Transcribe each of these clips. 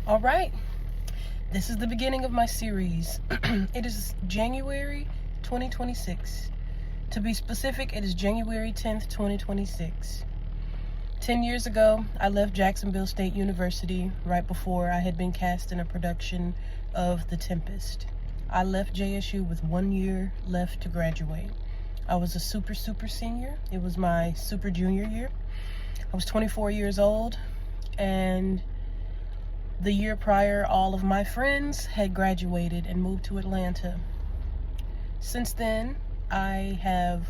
All right, this is the beginning of my series. It is January 2026. To be specific, it is January 10th, 2026. 10 years ago, I left Jacksonville State University right before I had been cast in a production of The Tempest. I left JSU with 1 year left to graduate. I was a super senior. It was my super junior year. I was 24 years old, and the year prior, all of my friends had graduated and moved to Atlanta. Since then, let's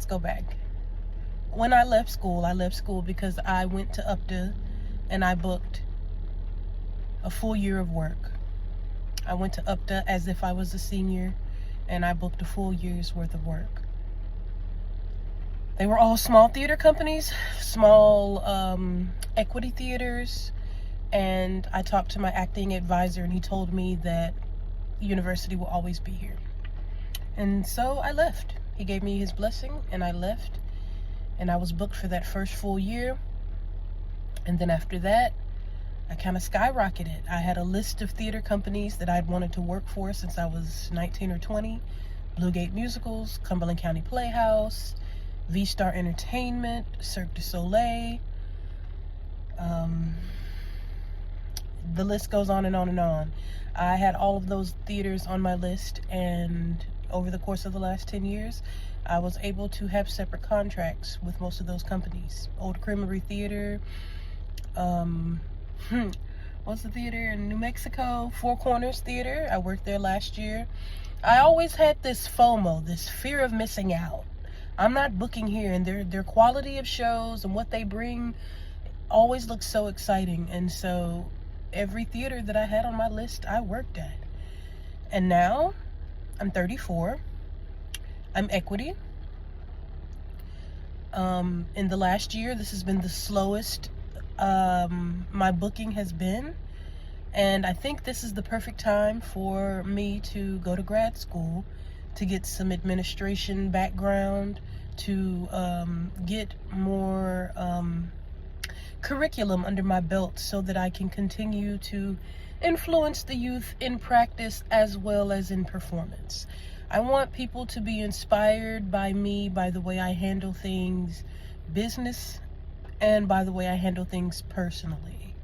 go back. When I left school because I went to UPTA and I booked a full year of work. I went to UPTA as if I was a senior, and I booked a full year's worth of work. They were all small theater companies, small equity theaters, and I talked to my acting advisor, and he told me that university will always be here. And so I left. He gave me his blessing, and I left, and I was booked for that first full year. And then after that, I kind of skyrocketed. I had a list of theater companies that I'd wanted to work for since I was 19 or 20. Blue Gate Musicals, Cumberland County Playhouse, V-Star Entertainment, Cirque du Soleil. The list goes on and on and on. I had all of those theaters on my list, and over the course of the last 10 years, I was able to have separate contracts with most of those companies. Old Creamery Theater, what's the theater in New Mexico? Four Corners Theater. I worked there last year. I always had this FOMO, this fear of missing out. I'm not booking here, and their quality of shows and what they bring always looks so exciting. And so every theater that I had on my list, I worked at. And now I'm 34. I'm equity. In the last year, this has been the slowest my booking has been. And I think this is the perfect time for me to go to grad school, to get some administration background, to get more curriculum under my belt so that I can continue to influence the youth in practice as well as in performance. I want people to be inspired by me, by the way I handle things business and by the way I handle things personally.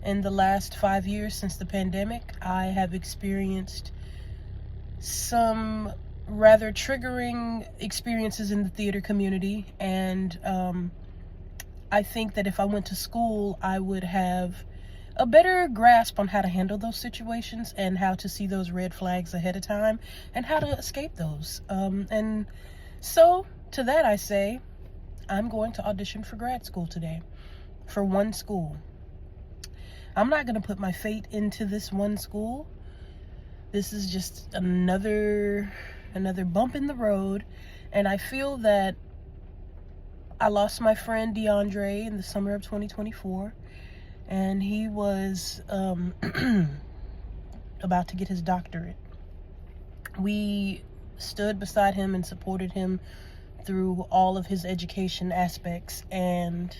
In the last 5 years since the pandemic, I have experienced some rather triggering experiences in the theater community, and I think that if I went to school, I would have a better grasp on how to handle those situations and how to see those red flags ahead of time and how to escape those. And so to that I say, I'm going to audition for grad school today, for one school. I'm not going to put my fate into this one school. This is just another bump in the road, and I feel that I lost my friend DeAndre in the summer of 2024, and he was about to get his doctorate. We stood beside him and supported him through all of his education aspects, and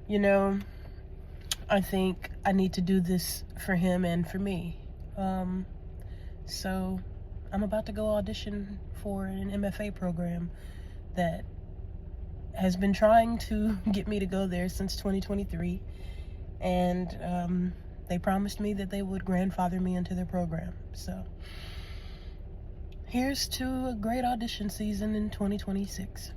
I think I need to do this for him and for me. So I'm about to go audition for an MFA program that has been trying to get me to go there since 2023. And they promised me that they would grandfather me into their program. So here's to a great audition season in 2026.